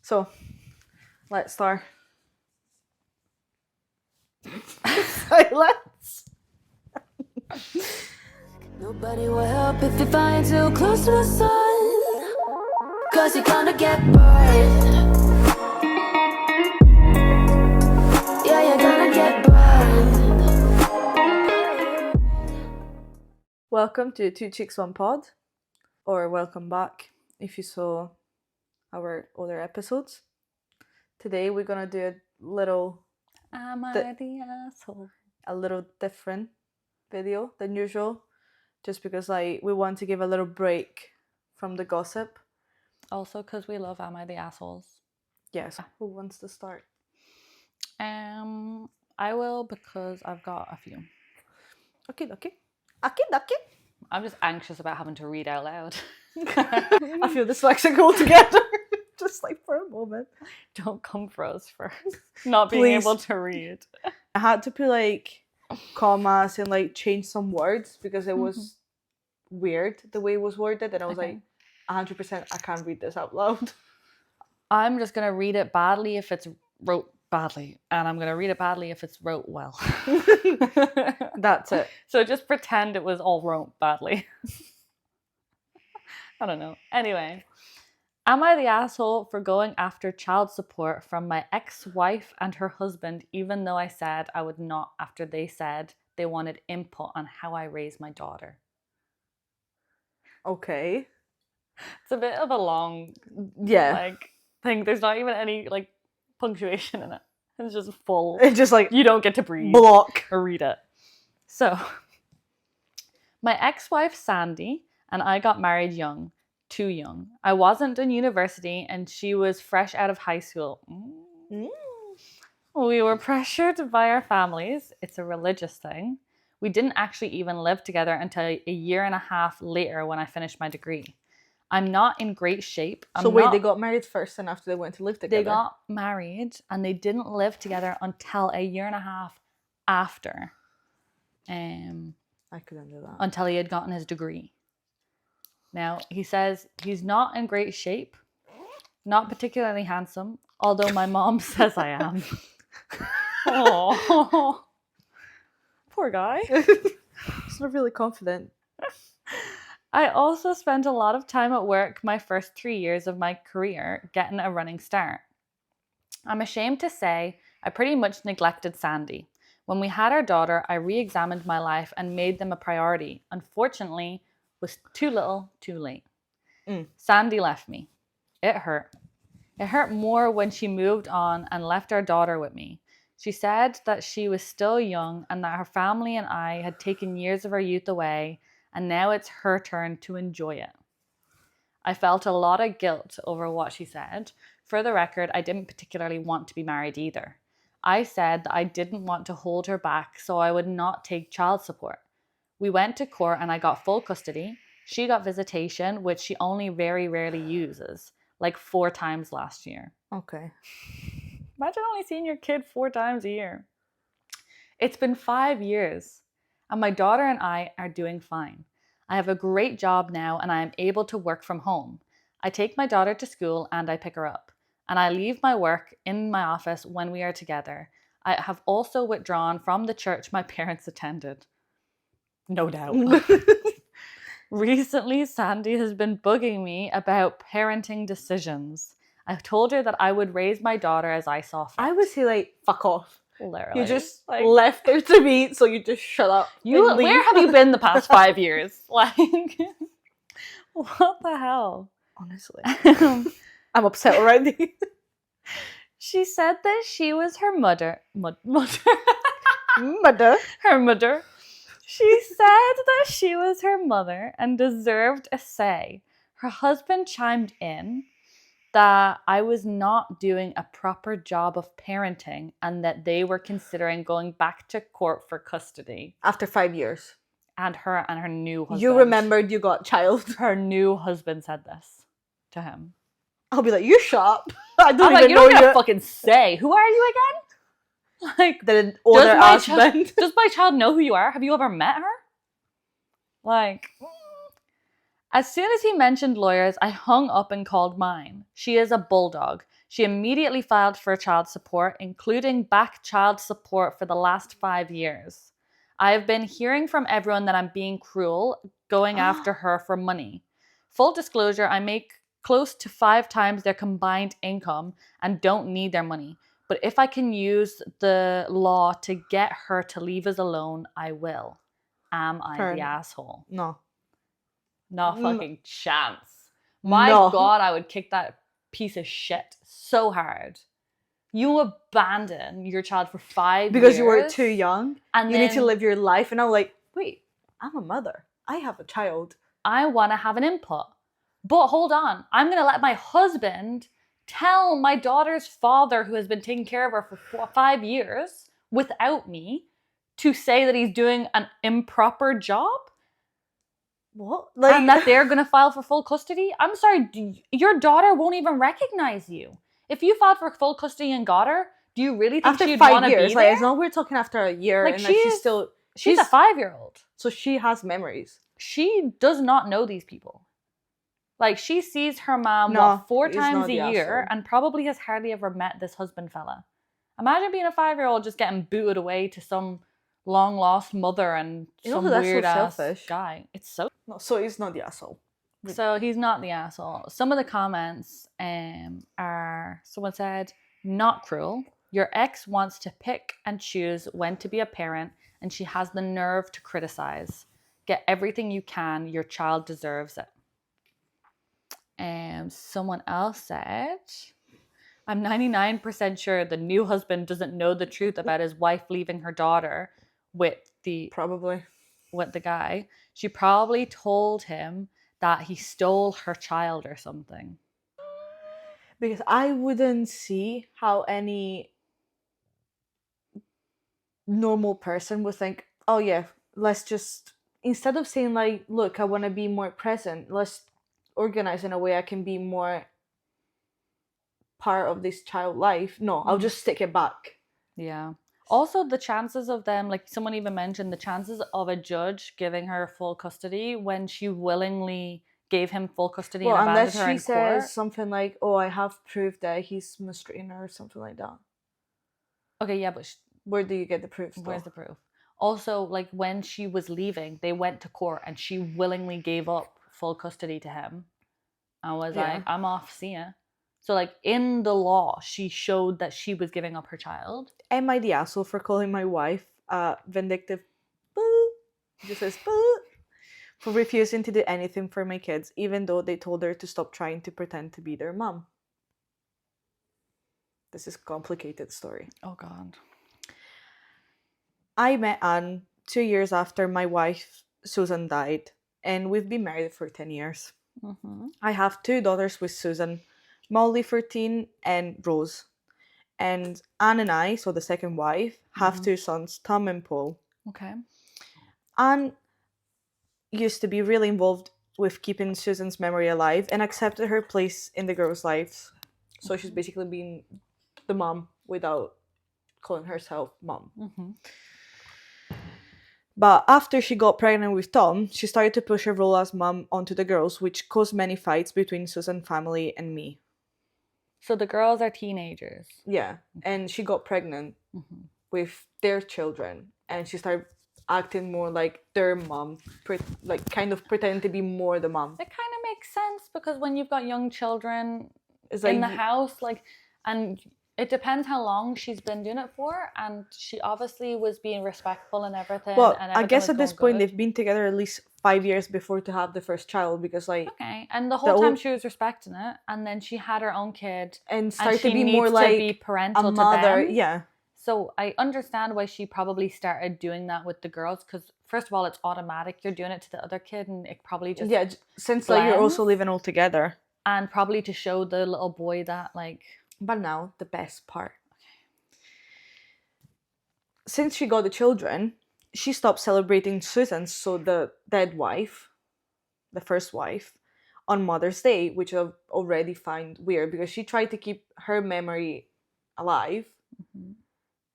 So, let's start. Silence. Nobody will help if you flying too close to the sun, 'cause you're gonna get burned. Yeah, you're gonna get burned. Welcome to Two Chicks One Pod, or welcome back if you saw our other episodes. Today we're gonna do a little Am I the asshole? a little different video than usual, just because we want to give a little break from the gossip. Also, because we love Am I the Assholes? Yes. Who wants to start? I will, because I've got a few. Okay. I'm just anxious about having to read out loud. I feel dyslexic altogether. Just for a moment. Don't come for us for not being Please. able to read. I had to put commas and change some words because it was weird the way it was worded, and I was Okay. 100% I can't read this out loud. I'm just going to read it badly if it's wrote badly, and I'm going to read it badly if it's wrote well. That's it. So just pretend it was all wrote badly. I don't know. Anyway, am I the asshole for going after child support from my ex-wife and her husband, even though I said I would not after they said they wanted input on how I raise my daughter? Okay. It's a bit of a long thing. There's not even any punctuation in it. It's just full. It's just you don't get to breathe block or read it. So, my ex-wife Sandy and I got married young, too young. I wasn't in university and she was fresh out of high school. We were pressured by our families. It's a religious thing. We didn't actually even live together until a year and a half later when I finished my degree. I'm not in great shape. They got married first and after they went to live together? They got married and they didn't live together until a year and a half after. I couldn't do that. Until he had gotten his degree. Now, he says he's not in great shape, not particularly handsome, although my mom says I am. Oh, poor guy. He's not really confident. I also spent a lot of time at work my first 3 years of my career getting a running start. I'm ashamed to say I pretty much neglected Sandy. When we had our daughter, I re-examined my life and made them a priority. Unfortunately, was too little, too late. Sandy left me. It hurt. It hurt more when she moved on and left our daughter with me. She said that she was still young and that her family and I had taken years of her youth away, and now it's her turn to enjoy it. I felt a lot of guilt over what she said. For the record, I didn't particularly want to be married either. I said that I didn't want to hold her back, so I would not take child support. We went to court and I got full custody. She got visitation, which she only very rarely uses, 4 times last year. Okay. Imagine only seeing your kid 4 times a year. It's been 5 years, and my daughter and I are doing fine. I have a great job now, and I am able to work from home. I take my daughter to school, and I pick her up. And I leave my work in my office when we are together. I have also withdrawn from the church my parents attended. No doubt. Recently, Sandy has been bugging me about parenting decisions. I told her that I would raise my daughter as I saw fit. I would say, fuck off. Literally. You just left her to me, so you just shut up. Where have you been the past 5 years? What the hell? Honestly. I'm upset already. She said that she was her mother. Her mother. She said that she was her mother and deserved a say. Her husband chimed in that I was not doing a proper job of parenting and that they were considering going back to court for custody. After 5 years. And her new husband. You remembered you got child. Her new husband said this to him. I'll be like, you shut up. I don't I'm even you know don't you. Gotta fucking say. Who are you again? The older husband. Does my child know who you are? Have you ever met her? As soon as he mentioned lawyers, I hung up and called mine. She is a bulldog. She immediately filed for child support, including back child support for the last 5 years. I have been hearing from everyone that I'm being cruel, going after her for money. Full disclosure, I make close to 5 times their combined income and don't need their money. But if I can use the law to get her to leave us alone, I will. Am I Fair the enough. asshole? No. Not No. fucking chance. My No. God, I would kick that piece of shit so hard. You abandon your child for 5 years. Because you were too young. And you need to then live your life. And I'm like, wait, I'm a mother. I have a child. I want to have an input. But hold on, I'm going to let my husband tell my daughter's father, who has been taking care of her for 5 years without me, to say that he's doing an improper job? What? And that they're going to file for full custody? I'm sorry, your daughter won't even recognize you. If you filed for full custody and got her, do you really think after she'd 5 want to years, be there? it's not we're talking after a year, Like, and then she's still She's a 5-year-old. So she has memories. She does not know these people. Like, she sees her mom, No, 4 he's times not a the year, asshole. and probably has hardly ever met this husband fella. Imagine being a 5-year-old just getting booted away to some long lost mother and some that's so weird ass selfish. guy. It's so. No, so he's not the asshole. So he's not the asshole. Some of the comments are, someone said, not cruel. Your ex wants to pick and choose when to be a parent, and she has the nerve to criticize. Get everything you can. Your child deserves it. And someone else said, I'm 99% sure the new husband doesn't know the truth about his wife leaving her daughter with the guy. She probably told him that he stole her child or something. Because I wouldn't see how any normal person would think, oh yeah, let's just, instead of saying like, look, I want to be more present, let's organize in a way I can be more part of this child life. No, I'll just stick it back. Yeah. Also, the chances of them, like someone even mentioned, the chances of a judge giving her full custody when she willingly gave him full custody and abandoned unless her she in says court. something like, oh, I have proof that he's mistreating her or something like that. Okay, yeah, but where do you get the proof? Where's the proof? Also, like when she was leaving, they went to court and she willingly gave up full custody to him. I was like, I'm off, see ya. So like in the law, she showed that she was giving up her child. Am I the asshole for calling my wife vindictive? Boo! Just says boo! For refusing to do anything for my kids, even though they told her to stop trying to pretend to be their mom. This is a complicated story. Oh God. I met Anne 2 years after my wife Susan died, and we've been married for 10 years. Mm-hmm. I have 2 daughters with Susan, Molly 13 and Rose. And Anne and I, so the second wife, have 2 sons, Tom and Paul. Okay. Anne used to be really involved with keeping Susan's memory alive and accepted her place in the girls' lives. So she's basically being the mom without calling herself mom. Mm-hmm. But after she got pregnant with Tom, she started to push her role as mom onto the girls, which caused many fights between Susan's family and me. So the girls are teenagers. Yeah, and she got pregnant with their children, and she started acting more like their mom, like kind of pretending to be more the mom. It kind of makes sense because when you've got young children It's in the house, like, and it depends how long she's been doing it for, and she obviously was being respectful and everything. Well, and I guess at this point good. they've been together at least 5 years before to have the first child, because like okay, and the whole time she was respecting it, and then she had her own kid and started she to be needs more like to be parental a mother. to them. Yeah. So I understand why she probably started doing that with the girls, because first of all, it's automatic. You're doing it to the other kid, and it probably just since like you're also living all together, and probably to show the little boy that like. But now the best part. Since she got the children, she stopped celebrating Susan's, so the dead wife, the first wife, on Mother's Day, which I already find weird because she tried to keep her memory alive,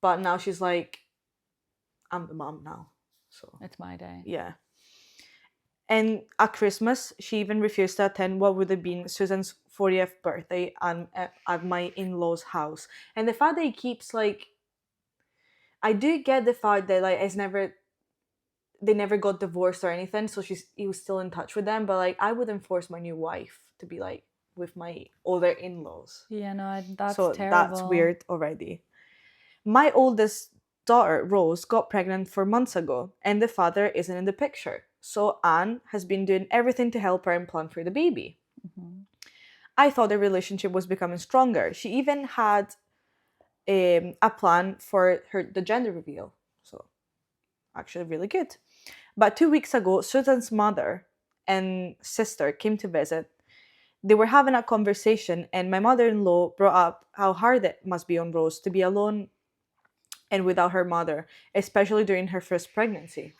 but now she's like, I'm the mom now, so it's my day. Yeah. And at Christmas, she even refused to attend what would have been Susan's 40th birthday at my in-laws' house. And the fact that he keeps like, I do get the fact that like they never got divorced or anything, so he was still in touch with them. But like, I wouldn't force my new wife to be like with my older in-laws. Yeah, no, that's So terrible. that's weird already. My oldest daughter, Rose, got pregnant 4 months ago, and the father isn't in the picture. So Anne has been doing everything to help her and plan for the baby. Mhm. I thought the relationship was becoming stronger. She even had a plan for the gender reveal. So actually really good. But 2 weeks ago, Susan's mother and sister came to visit. They were having a conversation, and my mother-in-law brought up how hard it must be on Rose to be alone and without her mother, especially during her first pregnancy.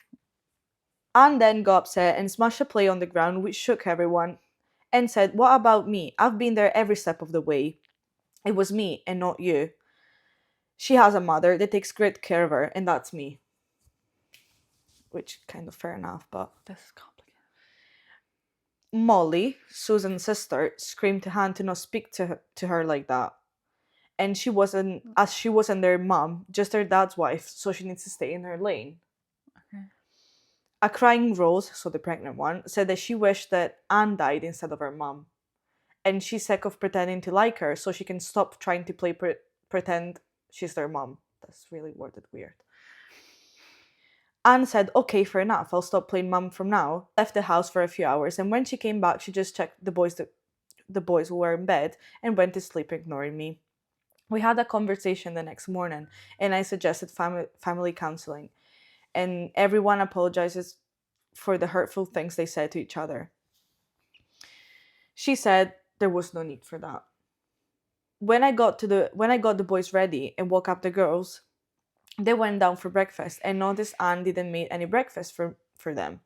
Anne then got upset and smashed a plate on the ground, which shook everyone, and said, "What about me? I've been there every step of the way. It was me and not you. She has a mother that takes great care of her, and that's me." Which kind of fair enough, but This is complicated. Molly, Susan's sister, screamed to Han to not speak to her like that. And she wasn't their mom, just their dad's wife, so she needs to stay in her lane. Okay. A crying Rose, so the pregnant one, said that she wished that Anne died instead of her mom. And she's sick of pretending to like her, so she can stop trying to pretend she's their mom. That's really worded weird. Anne said, "Okay, fair enough, I'll stop playing mum from now," left the house for a few hours, and when she came back, she just checked the boys who were in bed and went to sleep, ignoring me. We had a conversation the next morning, and I suggested family counseling, and everyone apologizes for the hurtful things they said to each other. She said there was no need for that. When I got the boys ready and woke up the girls, they went down for breakfast and noticed Anne didn't make any breakfast for them.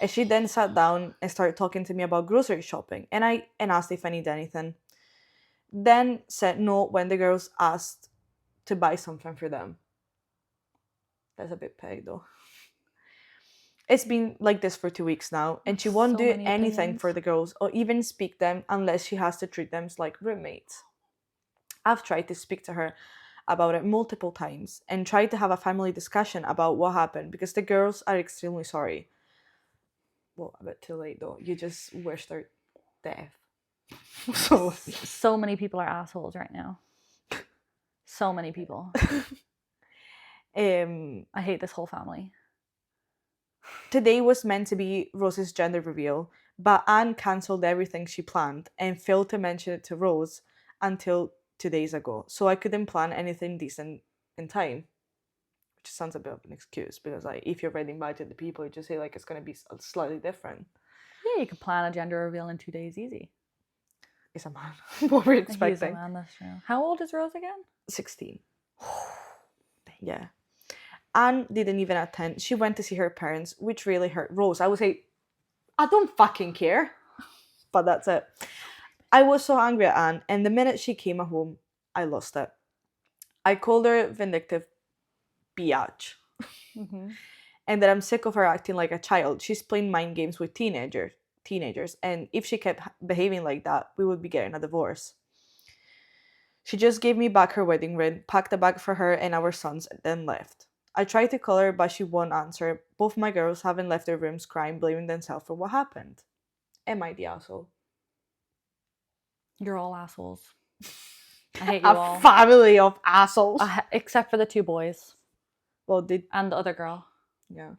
And she then sat down and started talking to me about grocery shopping, and asked if I need anything. Then said no when the girls asked to buy something for them. That's a bit petty though. It's been like this for 2 weeks now, and she won't So do many anything opinions. for the girls or even speak them unless she has to treat them like roommates. I've tried to speak to her about it multiple times and tried to have a family discussion about what happened because the girls are extremely sorry. Well, a bit too late though. You just wish their death. So many people are assholes right now. So many people. I hate this whole family. Today was meant to be Rose's gender reveal, but Anne cancelled everything she planned and failed to mention it to Rose until 2 days ago, so I couldn't plan anything decent in time. Which sounds a bit of an excuse because, like, if you've already invited the people, you just say like it's gonna be slightly different. Yeah, you can plan a gender reveal in 2 days easy. It's a man. What we're He's a expecting. man, that's true. How old is Rose again? 16. Yeah. Anne didn't even attend. She went to see her parents, which really hurt Rose. I would say, I don't fucking care. But that's it. I was so angry at Anne, and the minute she came home, I lost it. I called her vindictive biatch. Mm-hmm. And that I'm sick of her acting like a child. She's playing mind games with teenagers, and if she kept behaving like that, we would be getting a divorce. She just gave me back her wedding ring, packed a bag for her and our sons, and then left. I tried to call her, but she won't answer. Both my girls haven't left their rooms crying, blaming themselves for what happened. Am I the asshole? You're all assholes. I hate you A all. family of assholes. Except for the 2 boys Well, and the other girl. yeah.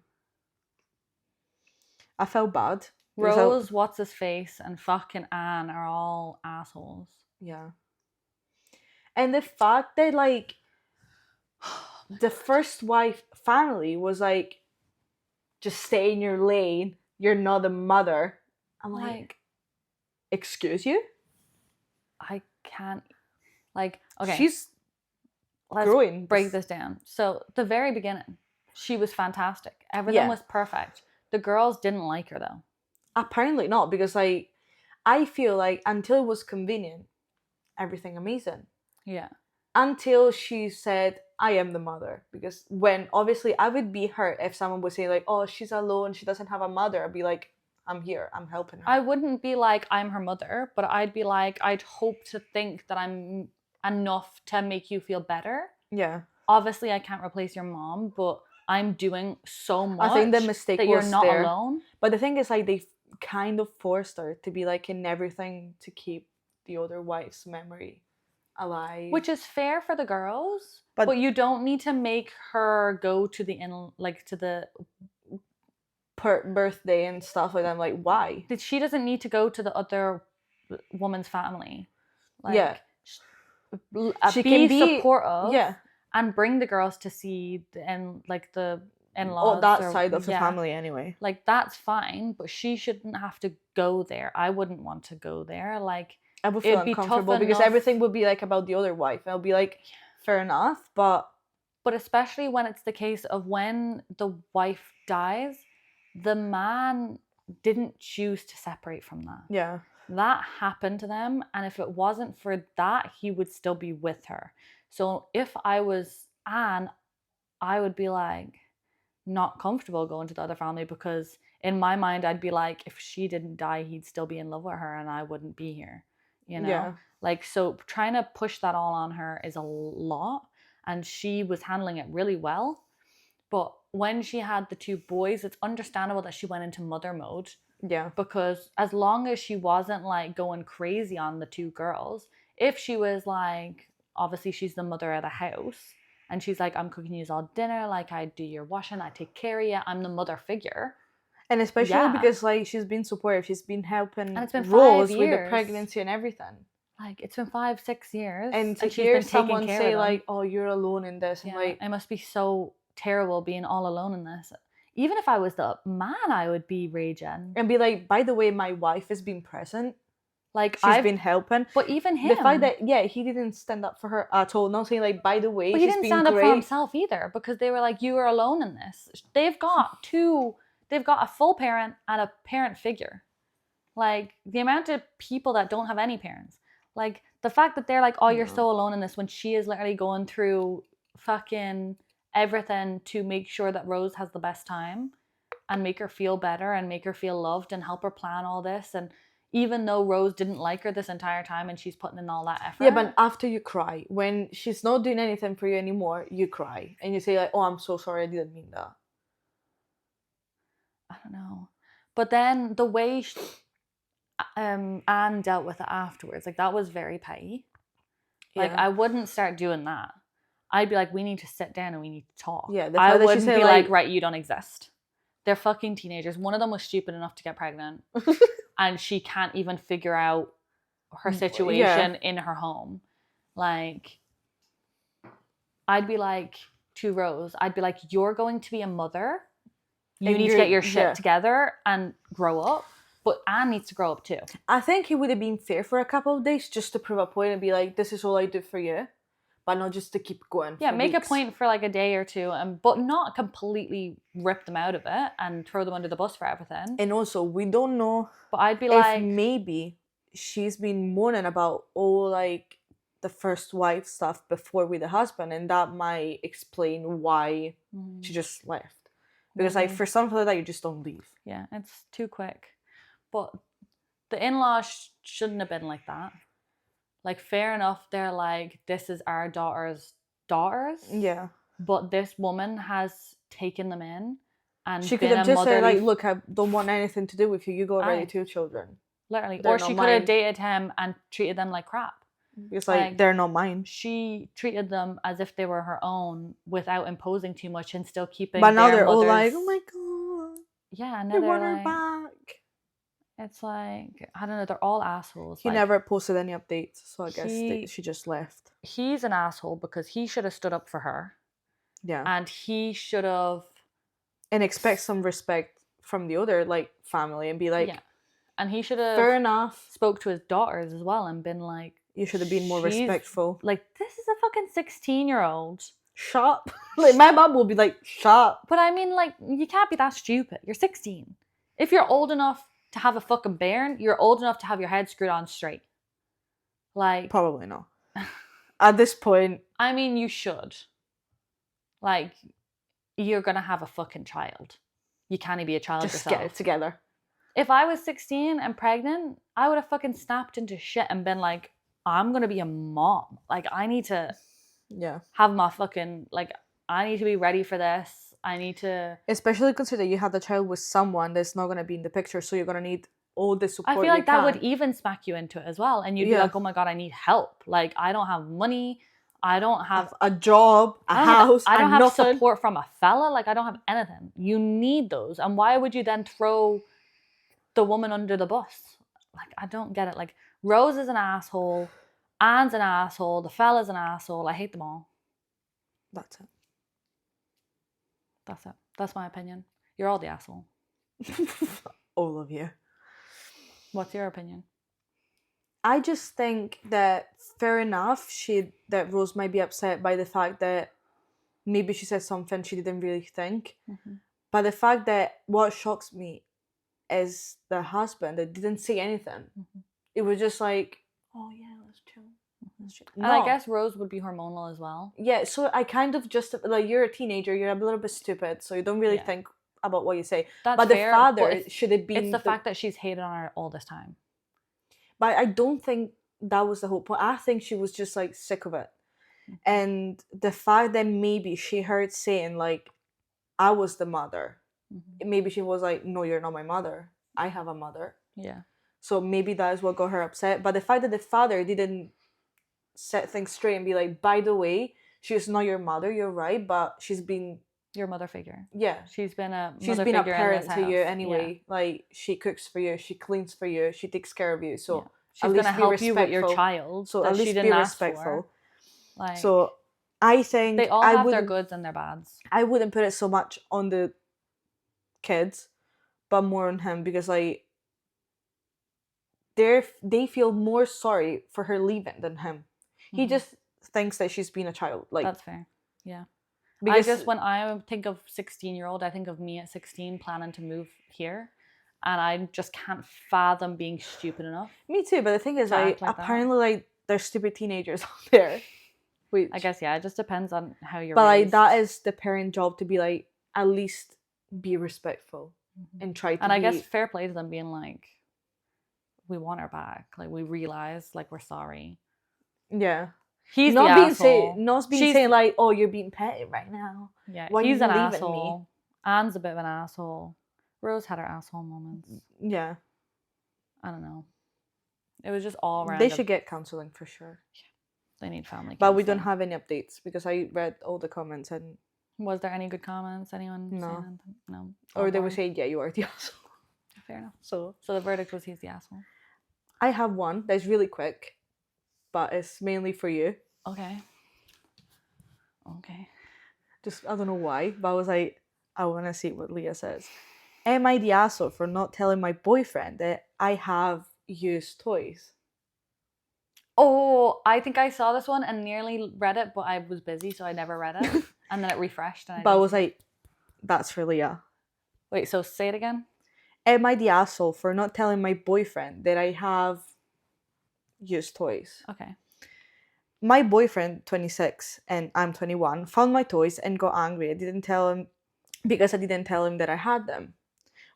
I felt bad. because Rose, what's his face, and fucking Anne are all assholes. Yeah. And the fact that, like, the first wife family was like, just stay in your lane. You're not a mother. I'm like, excuse you? I can't. Like, okay. She's let's growing. break this down. So, the very beginning, she was fantastic. Everything was perfect. The girls didn't like her, though. Apparently not, because, like, I feel like until it was convenient, everything amazing. Yeah. Until she said, I am the mother. Because when, obviously, I would be hurt if someone would say, like, oh, she's alone, she doesn't have a mother. I'd be like, I'm here, I'm helping her. I wouldn't be like, I'm her mother, but I'd be like, I'd hope to think that I'm enough to make you feel better. Yeah. Obviously, I can't replace your mom, but I'm doing so much I think the mistake that you're was not there. alone. But the thing is, like, they kind of forced her to be like in everything to keep the other wife's memory alive. Which is fair for the girls, But- but you don't need to make her go to the per birthday and stuff like that. I'm like, why? she doesn't need to go to the other woman's family. Like, Yeah. She can be be supportive, yeah, and bring the girls to see the in-laws. or that side of the family anyway. Like, that's fine, but she shouldn't have to go there. I wouldn't want to go there. Like, I would feel it'd be tough uncomfortable because enough- everything would be like about the other wife. I'll be like, fair enough, but especially when it's the case of when the wife dies, the man didn't choose to separate from that. yeah. That happened to them, and if it wasn't for that, he would still be with her. So if I was Anne, I would be like not comfortable going to the other family, because in my mind I'd be like, if she didn't die, he'd still be in love with her and I wouldn't be here, you know? Yeah. Like, so trying to push that all on her is a lot, and she was handling it really well. But when she had the two boys, it's understandable that she went into mother mode. Yeah. Because as long as she wasn't like going crazy on the two girls, if she was like, obviously she's the mother of the house, and she's like, I'm cooking you all dinner, like I do your washing, I take care of you, I'm the mother figure. And especially Yeah. because like she's been supportive, she's been helping And it's been 5 Rose with the years. pregnancy and everything. Like, it's been 5-6 years, And to she's hear been taking someone care say of them. like, "Oh, you're alone in this," and Yeah, like, it must be so terrible being all alone in this. Even if I was the man, I would be raging. and be like, "By the way, my wife has been present. Like, She's been helping." But even him, The fact that he didn't stand up for her at all. Not saying like, by the way, but he she's didn't been stand up great. for himself either, because they were like, you are alone in this. They've got a full parent and a parent figure. Like, the amount of people that don't have any parents. Like, the fact that they're like, oh, you're so alone in this, when she is literally going through fucking everything to make sure that Rose has the best time and make her feel better and make her feel loved and help her plan all this. And even though Rose didn't like her this entire time and she's putting in all that effort. Yeah, but after you cry, when she's not doing anything for you anymore, you cry and you say like, "Oh, I'm so sorry, I didn't mean that." I don't know. But then the way Anne dealt with it afterwards, like, that was very petty. Like, Yeah. I wouldn't start doing that. I'd be like, we need to sit down and we need to talk. Yeah, the I fact that she wouldn't said, be like, like- right, you don't exist. They're fucking teenagers. One of them was stupid enough to get pregnant, and she can't even figure out her situation in her home. Like, I'd be like, to Rose, I'd be like, you're going to be a mother. You And need to you're- get your shit yeah. together and grow up. But Anne needs to grow up too. I think it would have been fair for a couple of days just to prove a point and be like, "This is all I do for you," but not just to keep going. Yeah, for make weeks. a point for like a day or two, but not completely rip them out of it and throw them under the bus for everything. And also, we don't know But I'd be if like, maybe she's been mourning about all like the first wife stuff before with the husband, and that might explain why she just left. Because like maybe. for something like that, you just don't leave. Yeah, it's too quick. But the in-laws shouldn't have been like that. Like, fair enough, they're like, this is our daughter's daughters. Yeah, But this woman has taken them in and she could been have a just said motherly like, "Look, I don't want anything to do with you. You got already Aye. 2 children." literally. they're Or not she could have mine. dated him and treated them like crap. It's like, Like, they're not mine. She treated them as if they were her own without imposing too much and still keeping But now their they're all mother's- like, "Oh my god, yeah, and they now want they're her like, back." it's like, I don't know, they're all assholes. He Like, never posted any updates, so I guess he- she just left. he's an asshole because he should have stood up for her Yeah, and he should have, and expect some respect from the other like family and be like, yeah, and he should have "Fair enough. spoke to his daughters as well and been like, You should have been more she's- respectful." like, this is a fucking 16-year-old. Shut up. Like my mom will be like, "Shut up." But I mean, like, you can't be that stupid. You're 16. If you're old enough to have a fucking bairn, you're old enough to have your head screwed on straight. Like, Probably not. At this point, I mean, you should. Like, you're gonna have a fucking child. You can't be a child just yourself. get it together. If I was 16 and pregnant, I would have fucking snapped into shit and been like, I'm gonna be a mom. Like, I need to Yeah. have my fucking, like, I need to be ready for this. I need to. Especially consider you have the child with someone that's not going to be in the picture, so you're going to need all the support I feel you like that would can. even smack you into it as well. And you'd be Yeah. like, oh my God, I need help. Like, I don't have money. I don't have a job, a I don't have- house, I don't and have nothing. support from a fella. Like, I don't have anything. You need those. And why would you then throw the woman under the bus? Like, I don't get it. Like, Rose is an asshole. Anne's an asshole. The fella's an asshole. I hate them all. That's it. That's it. That's my opinion. You're all the asshole. All of you. What's your opinion? I just think that fair enough that Rose might be upset by the fact that maybe she said something she didn't really think. Mm-hmm. But the fact that what shocks me is the husband that didn't say anything. Mm-hmm. It was just like, oh yeah, let's chill. And I guess Rose would be hormonal as well. Yeah, so I kind of just, like, you're a teenager, you're a little bit stupid, so you don't really think about what you say. That's but fair, the father but should have been... It's the fact that she's hated on her all this time. But I don't think that was the whole point. I think she was just, like, sick of it. Mm-hmm. And the fact that maybe she heard saying, like, I was the mother. Mm-hmm. Maybe she was like, no, you're not my mother. I have a mother. Yeah. So maybe that is what got her upset. But the fact that the father didn't set things straight and be like, by the way, she's not your mother, you're right, but she's been your mother figure. Yeah. She's been a parent to you anyway. Yeah. Like, she cooks for you, she cleans for you, she takes care of you. So she's gonna help you with your child. So at least be respectful. Like, so I think they all have their goods and their bads. I wouldn't put it so much on the kids, but more on him, because like they feel more sorry for her leaving than him. Mm-hmm. He just thinks that she's been a child. Like, that's fair. Yeah. Because when I think of 16-year-old, I think of me at 16 planning to move here, and I just can't fathom being stupid enough. Me too, but the thing is, like apparently, like, there's stupid teenagers out there. Which, I guess, it just depends on how you're raised. Like, that is the parent job, to be like, at least be respectful and try to. And I guess fair play to them being like, we want her back. Like, we realize, like, we're sorry. Yeah. He's not the being asshole. Not being saying like, oh, you're being petty right now. Yeah, why he's you an leaving asshole. Me? Anne's a bit of an asshole. Rose had her asshole moments. Yeah. I don't know. It was just all around. They should get counselling for sure. Yeah. They need family counselling. But we don't have any updates because I read all the comments and... Was there any good comments? Anyone? No. No. Or they were saying, yeah, you are the asshole. Fair enough. So the verdict was he's the asshole. I have one that's really quick, but it's mainly for you. Okay. Just, I don't know why, but I was like, I want to see what Leah says. Am I the asshole for not telling my boyfriend that I have used toys? Oh, I think I saw this one and nearly read it, but I was busy, so I never read it. And then it refreshed. And I was like, that's for Leah. Wait, so say it again. Am I the asshole for not telling my boyfriend that I have used toys? Okay. My boyfriend, 26, and I'm 21, found my toys and got angry. I didn't tell him because I didn't tell him that I had them.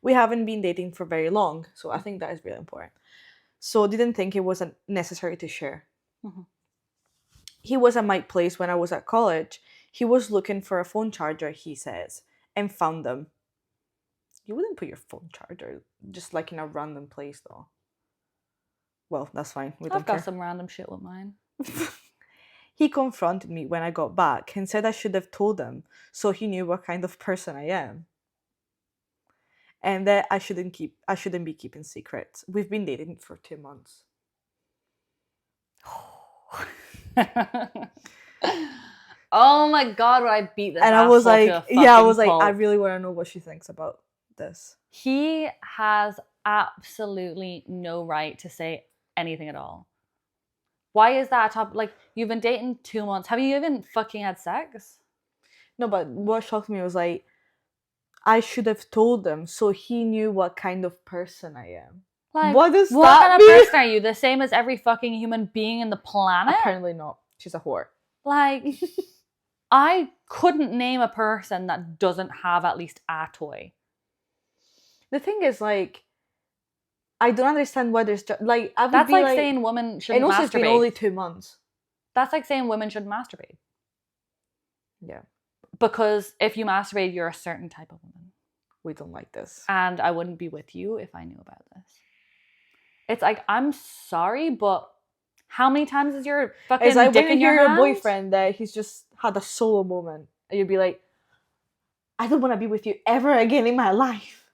We haven't been dating for very long, so I think that is really important. So didn't think it wasn't necessary to share. Mm-hmm. He was at my place when I was at college. He was looking for a phone charger, he says, and found them. You wouldn't put your phone charger just like in a random place, though. Well, that's fine. I've got some random shit with mine. He confronted me when I got back and said I should have told him so he knew what kind of person I am. And that I shouldn't be keeping secrets. We've been dating for 2 months. Oh my God, would I beat this? And I was like, I really want to know what she thinks about this. He has absolutely no right to say anything at all. Why is that a topic? Like, you've been dating 2 months. Have you even fucking had sex? No, but what shocked me was like, I should have told him so he knew what kind of person I am. Like, what does what that kind mean? of person are you? The same as every fucking human being in the planet? Apparently not. She's a whore. Like, I couldn't name a person that doesn't have at least a toy. The thing is, like, I don't understand why there's like I would That's be like like saying women shouldn't and also it's been only masturbate. 2 months. That's like saying women shouldn't masturbate. Yeah, Because if you masturbate, you're a certain type of woman. we don't like this. And I wouldn't be with you if I knew about this. It's like, I'm sorry, but how many times is your fucking As I dick want to in your hear your hand? boyfriend that he's just had a solo moment, and you'd be like, I don't want to be with you ever again in my life.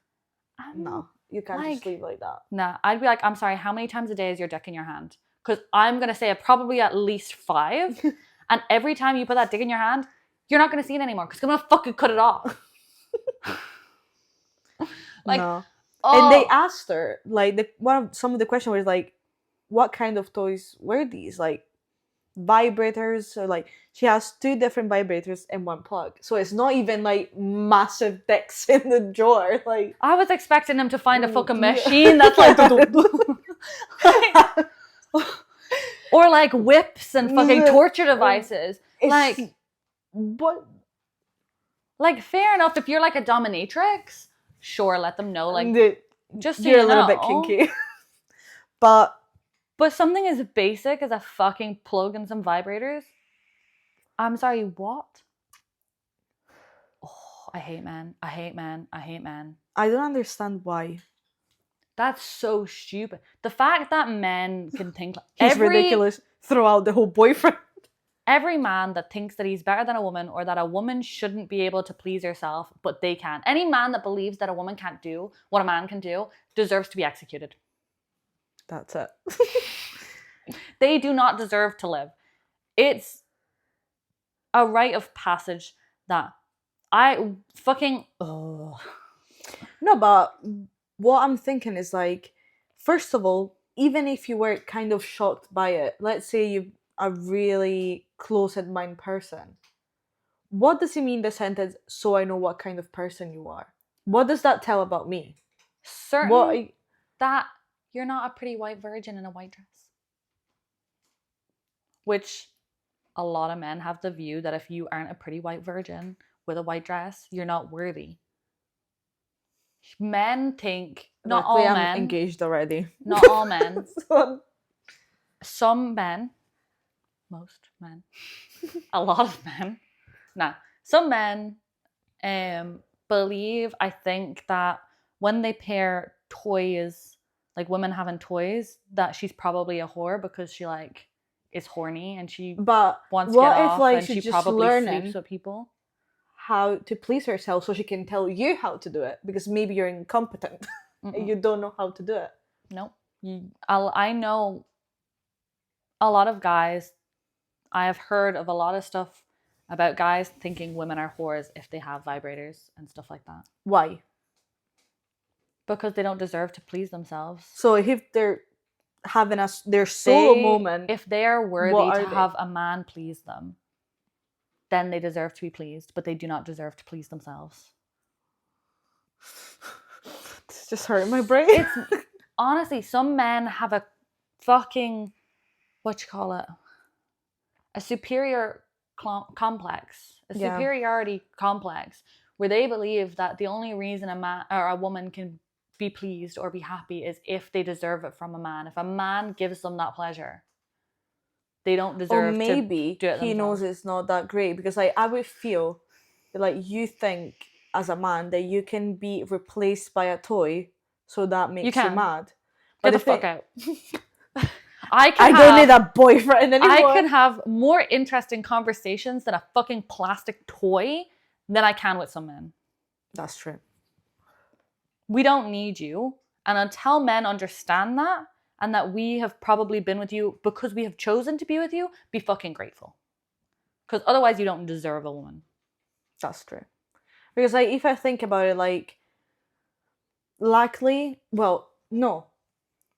No, you can't just leave like that. Nah, I'd be like, I'm sorry, how many times a day is your dick in your hand? Because I'm going to say probably at least 5. And every time you put that dick in your hand, you're not going to see it anymore because I'm going to fucking cut it off. Like, no. oh. And they asked her, like, some of the question was like, what kind of toys were these? Like, vibrators, or like, she has 2 different vibrators and 1 plug. So it's not even like massive dicks in the drawer. Like, I was expecting them to find a fucking yeah. machine that's like, like, or like whips and fucking torture devices. Like, what? Like, fair enough, if you're like a dominatrix, sure, let them know. Like, just so you're you a little know. bit kinky. But something as basic as a fucking plug and some vibrators. I'm sorry, what? Oh, I hate men. I hate men. I hate men. I don't understand why. That's so stupid. The fact that men can think like He's ridiculous throughout the whole boyfriend. Every man that thinks that he's better than a woman, or that a woman shouldn't be able to please herself, but they can. Any man that believes that a woman can't do what a man can do deserves to be executed. That's it. They do not deserve to live. It's a rite of passage that I fucking... Oh. No, but what I'm thinking is like, first of all, even if you were kind of shocked by it, let's say you're a really close-in-mind person, what does it mean, the sentence, so I know what kind of person you are? What does that tell about me? That you're not a pretty white virgin in a white dress. Which a lot of men have the view that if you aren't a pretty white virgin with a white dress, you're not worthy. Men think, not all men. I'm engaged already. Not all men. Some men, most men, a lot of men. Nah, some men believe, I think, that when they pair toys, like women having toys, that she's probably a whore because she like is horny and she wants to get off, and she probably sleeps with people. How to please herself so she can tell you how to do it, because maybe you're incompetent and you don't know how to do it. Nope. I know a lot of guys. I have heard of a lot of stuff about guys thinking women are whores if they have vibrators and stuff like that. Why? Because they don't deserve to please themselves. So if they're having their solo moment, if they are worthy to have a man please them, then they deserve to be pleased, but they do not deserve to please themselves. It's just hurting my brain. Honestly, some men have a fucking, a superior complex, superiority complex, where they believe that the only reason a man or a woman can be pleased or be happy is if they deserve it from a man. If a man gives them that pleasure, they don't deserve to do it themselves. Or maybe he knows it's not that great, because like I would feel that, like, you think as a man that you can be replaced by a toy, so that makes you mad. Get the fuck out. I don't need a boyfriend anymore. I can have more interesting conversations than a fucking plastic toy than I can with some men. That's true. We don't need you. And until men understand that, and that we have probably been with you because we have chosen to be with you, be fucking grateful. Because otherwise you don't deserve a woman. That's true. Because like, if I think about it, like, luckily, well, no.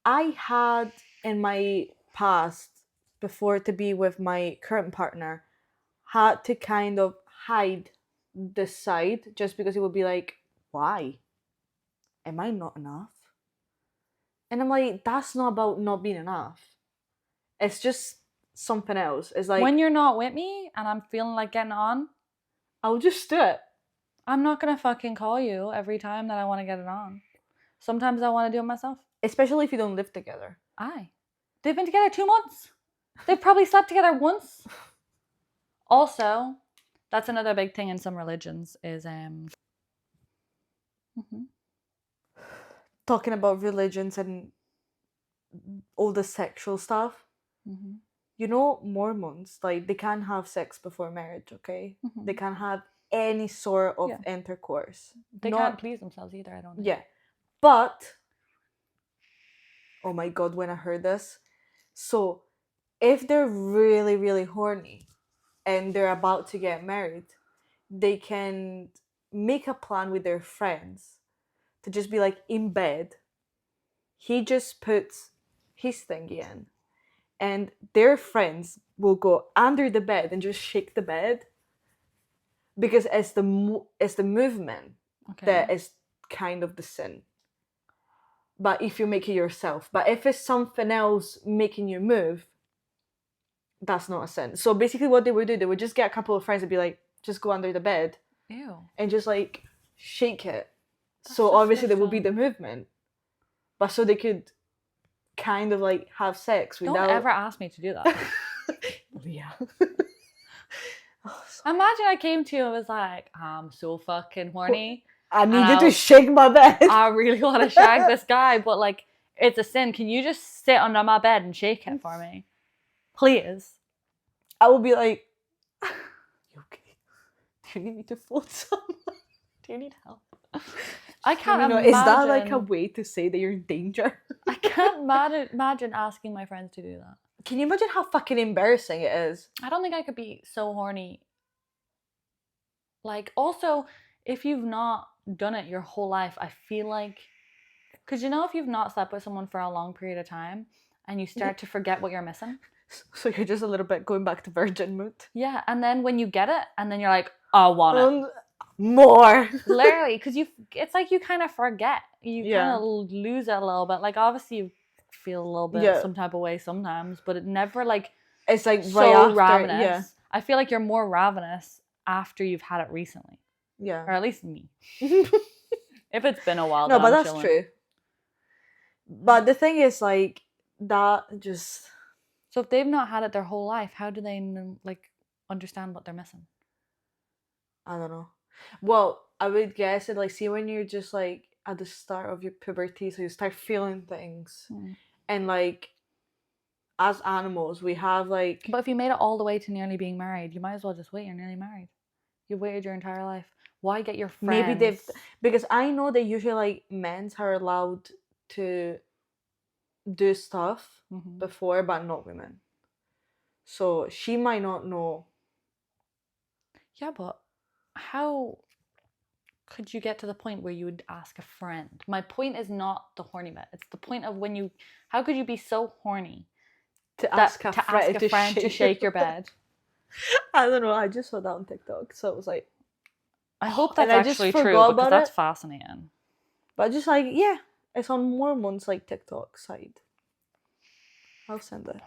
I had in my past, before to be with my current partner, had to kind of hide this side, just because it would be like, why? Am I not enough? And I'm like, that's not about not being enough. It's just something else. It's like, when you're not with me and I'm feeling like getting on, I'll just do it. I'm not gonna fucking call you every time that I want to get it on. Sometimes I want to do it myself. especially if you don't live together. Aye. They've been together 2 months. They've probably slept together once. Also, that's another big thing in some religions is Talking about religions and all the sexual stuff. You know, Mormons, like, they can't have sex before marriage, okay? They can't have any sort of intercourse. They can't please themselves either, I don't think. Yeah. But, oh my God, when I heard this. So, if they're really, really horny and they're about to get married, they can make a plan with their friends to just be like in bed. He just puts his thingy in, and their friends will go under the bed and just shake the bed, because it's the movement that is kind of the sin. But if you make it yourself, but if it's something else making you move, that's not a sin. So basically what they would do, they would just get a couple of friends and be like, just go under the bed. Ew. And just like shake it. So obviously there will be the movement. But so they could kind of like have sex without... Don't ever ask me to do that. Yeah. Imagine I came to you and was like, I'm so fucking horny. I needed to shake my bed. I really want to shag this guy, but like, it's a sin. Can you just sit under my bed and shake it for me? Please. I will be like, you okay? Do you need me to float some? Do you need help? I can't imagine. Is that like a way to say that you're in danger? I can't imagine asking my friends to do that. Can you imagine how fucking embarrassing it is? I don't think I could be so horny. Like, also, if you've not done it your whole life, I feel like... Because you know, if you've not slept with someone for a long period of time and you start to forget what you're missing. So you're just a little bit going back to virgin mood. Yeah, and then when you get it, and then you're like, I want it. More. Literally, because it's like you kind of forget. You kind of lose it a little bit. Like, obviously, you feel a little bit some type of way sometimes, but it never, like... It's like so right after, ravenous. Yeah. I feel like you're more ravenous after you've had it recently. Yeah. Or at least me. If it's been a while, no, but that's chilling. true. But the thing is, like, that just... So if they've not had it their whole life, how do they, like, understand what they're missing? I don't know. Well, I would guess it, like, see when you're just, like, at the start of your puberty, so you start feeling things. And, like, as animals, we have, like... But if you made it all the way to nearly being married, you might as well just wait. You're nearly married. You've waited your entire life. Why get your friends? Maybe they've... Because I know that usually, like, men are allowed to do stuff before, but not women. So she might not know. Yeah, but how could you get to the point where you would ask a friend? My point is not the horny bit. It's the point of when you... How could you be so horny to ask a friend to shake your bed? I don't know. I just saw that on TikTok, so it was like... I hope that's actually true, because that's fascinating. But just like, yeah, it's on Mormon's like TikTok site. I'll send it.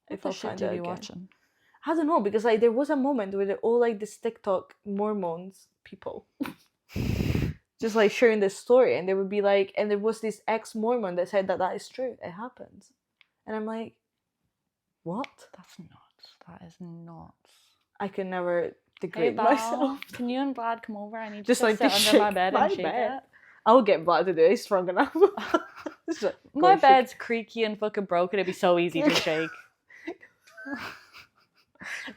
If I'll find it again. Watching? I don't know, because like there was a moment where they're all like this TikTok Mormons people just like sharing this story, and they would be like, and there was this ex-Mormon that said that is true, it happens, and I'm like, what? That's nuts. That is nuts. I can never degrade myself. Can you and Vlad come over? I need just to like sit under my bed and shake it. I'll get Vlad to do it. He's strong enough. My bed's creaky and fucking broken. It'd be so easy to shake.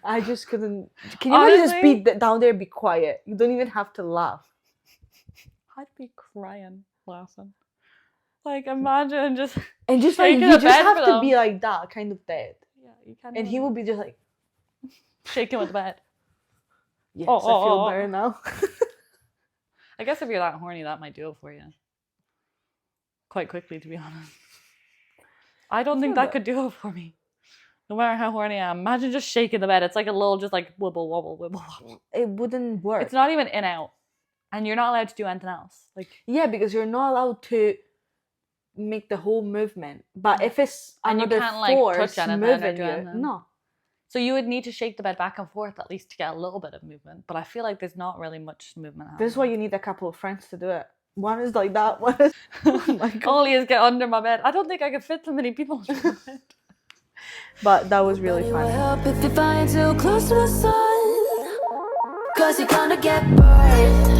I just couldn't. Can you just be down there and be quiet? You don't even have to laugh. I'd be crying, laughing. Like, imagine just... And just like, you just have to be like that, kind of dead. Yeah, you can't. And he will be just like... shaking with the bed. Yes, I feel better now. I guess if you're that horny, that might do it for you. Quite quickly, to be honest. I don't think that could do it for me. No matter how horny I am. Imagine just shaking the bed. It's like a little, just like wibble, wobble, wibble, wobble. It wouldn't work. It's not even in out. And you're not allowed to do anything else. Like, yeah, because you're not allowed to make the whole movement. But if it's another you can't, like, force touch moving you, no. So you would need to shake the bed back and forth at least to get a little bit of movement. But I feel like there's not really much movement happening. This is why you need a couple of friends to do it. one is like that, one is. Oh my god! Only is get under my bed. I don't think I could fit so many people under my bed. But that was really Nobody will funny. help if you're flying too close to the sun. Cause you're gonna get burned.